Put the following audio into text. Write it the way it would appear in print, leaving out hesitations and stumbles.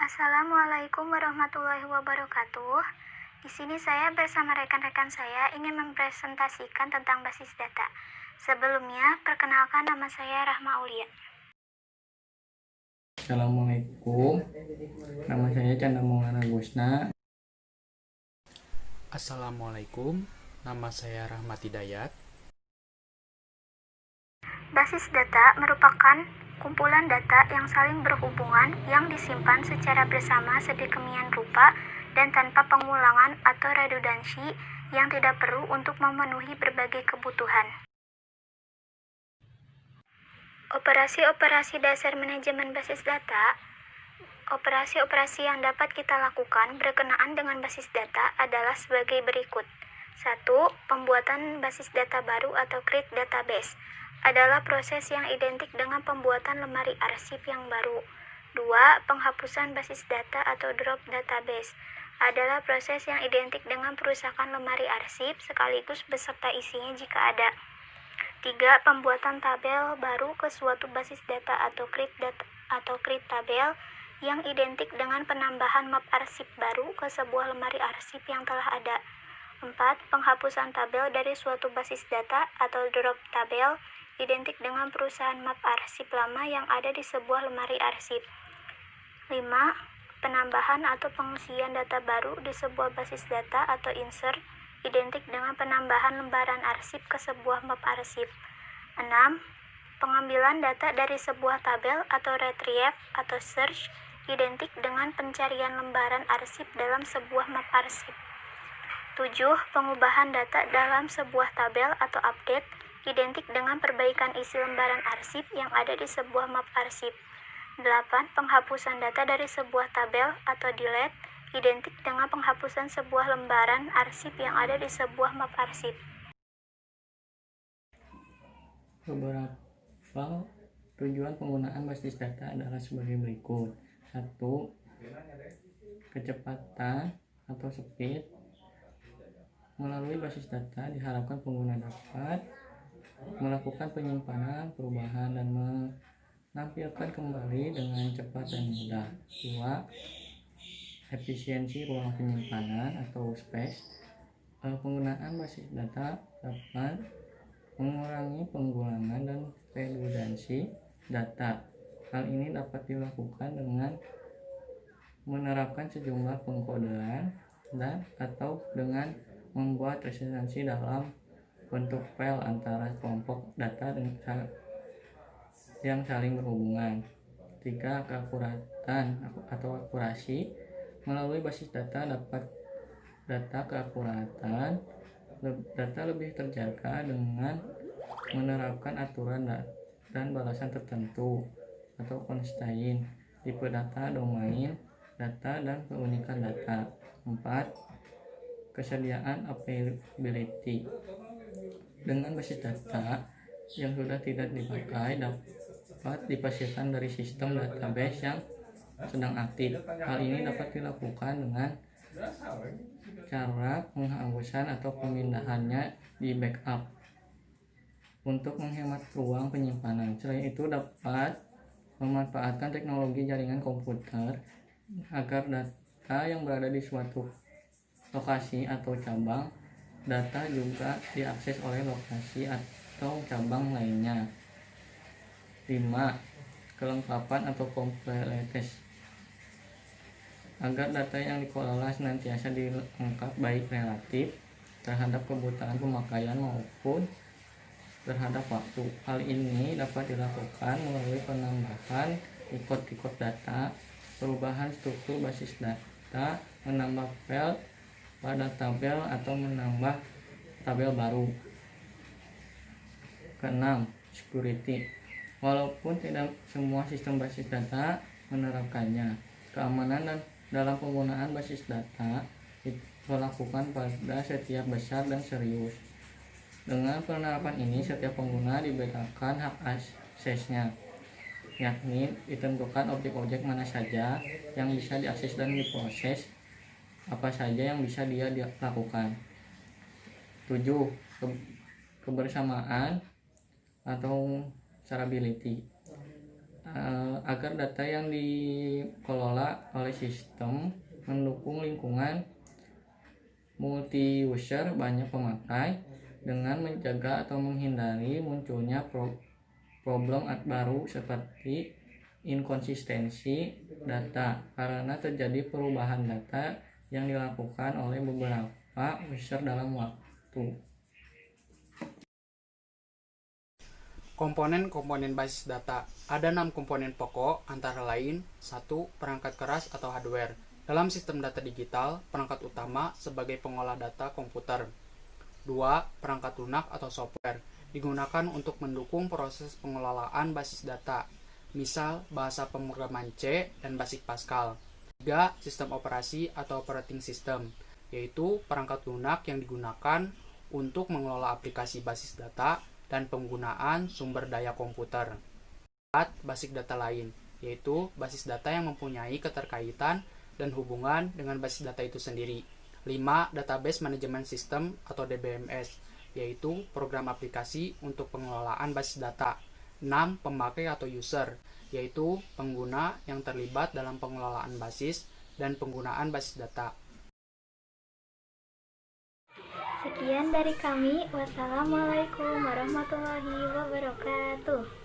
Assalamualaikum warahmatullahi wabarakatuh. Di sini saya bersama rekan-rekan saya ingin mempresentasikan tentang basis data. Sebelumnya, perkenalkan nama saya Rahma Aulia. Assalamualaikum, nama saya Chandra Maulana Gusna. Assalamualaikum, nama saya Rahmat Hidayat. Basis data merupakan kumpulan data yang saling berhubungan yang disimpan secara bersama sedemikian rupa dan tanpa pengulangan atau redundansi yang tidak perlu untuk memenuhi berbagai kebutuhan. Operasi-operasi dasar manajemen basis data. Operasi-operasi yang dapat kita lakukan berkenaan dengan basis data adalah sebagai berikut. 1. Pembuatan basis data baru atau create database adalah proses yang identik dengan pembuatan lemari arsip yang baru. 2. Penghapusan basis data atau drop database adalah proses yang identik dengan perusakan lemari arsip sekaligus beserta isinya jika ada. 3. Pembuatan tabel baru ke suatu basis data atau create tabel yang identik dengan penambahan map arsip baru ke sebuah lemari arsip yang telah ada. 4. Penghapusan tabel dari suatu basis data atau drop tabel identik dengan perusahaan map arsip lama yang ada di sebuah lemari arsip. 5. Penambahan atau pengisian data baru di sebuah basis data atau insert identik dengan penambahan lembaran arsip ke sebuah map arsip. 6. Pengambilan data dari sebuah tabel atau retrieve atau search identik dengan pencarian lembaran arsip dalam sebuah map arsip. 7. Pengubahan data dalam sebuah tabel atau update identik dengan perbaikan isi lembaran arsip yang ada di sebuah map arsip. 8. Penghapusan data dari sebuah tabel atau delete identik dengan penghapusan sebuah lembaran arsip yang ada di sebuah map arsip. Beberapa tujuan penggunaan basis data adalah sebagai berikut. 1. Kecepatan atau speed. Melalui basis data diharapkan pengguna dapat melakukan penyimpanan, perubahan, dan menampilkan kembali dengan cepat dan mudah. 2. Efisiensi ruang penyimpanan atau space. Penggunaan basis data dapat mengurangi penggulangan dan redundansi data. Hal ini dapat dilakukan dengan menerapkan sejumlah pengkodean dan atau dengan membuat representasi dalam bentuk file antara kelompok data yang saling berhubungan. 3. Keakuratan atau akurasi. Melalui basis data dapat keakuratan data lebih terjaga dengan menerapkan aturan dan balasan tertentu atau constraint, tipe data, domain data, dan keunikan data. 4. Kesediaan availability. Dengan basis data yang sudah tidak dipakai dapat dipastikan dari sistem database yang sedang aktif. Hal ini dapat dilakukan dengan cara penghapusan atau pemindahannya di backup untuk menghemat ruang penyimpanan. Selain itu dapat memanfaatkan teknologi jaringan komputer agar data yang berada di suatu lokasi atau cabang data juga diakses oleh lokasi atau cabang lainnya. 5. Kelengkapan atau completeness. Agar data yang dikelola senantiasa dilengkap baik relatif terhadap kebutuhan pemakaian maupun terhadap waktu. Hal ini dapat dilakukan melalui penambahan record data, perubahan struktur basis data, menambah file pada tabel atau menambah tabel baru. Keenam, security. Walaupun tidak semua sistem basis data menerapkannya, keamanan dan dalam penggunaan basis data dilakukan pada setiap besar dan serius. Dengan penerapan ini, setiap pengguna diberikan hak aksesnya, yakni ditentukan objek-objek mana saja yang bisa diakses dan diproses, apa saja yang bisa dia lakukan. 7. Kebersamaan atau shareability. agar data yang dikelola oleh sistem mendukung lingkungan multi-user banyak pemakai dengan menjaga atau menghindari munculnya problem baru seperti inkonsistensi data karena terjadi perubahan data yang dilakukan oleh beberapa user dalam waktu. Komponen-komponen basis data. Ada 6 komponen pokok, antara lain 1. Perangkat keras atau hardware. Dalam sistem data digital, perangkat utama sebagai pengolah data komputer. 2. Perangkat lunak atau software. Digunakan untuk mendukung proses pengelolaan basis data. Misal, bahasa pemrograman C dan Basic Pascal. 3. Sistem operasi atau operating system, yaitu perangkat lunak yang digunakan untuk mengelola aplikasi basis data dan penggunaan sumber daya komputer. 4. Basic data lain, yaitu basis data yang mempunyai keterkaitan dan hubungan dengan basis data itu sendiri. 5. Database Management System atau DBMS, yaitu program aplikasi untuk pengelolaan basis data. 6. Pemakai atau user, yaitu pengguna yang terlibat dalam pengelolaan basis dan penggunaan basis data. Sekian dari kami. Wassalamualaikum warahmatullahi wabarakatuh.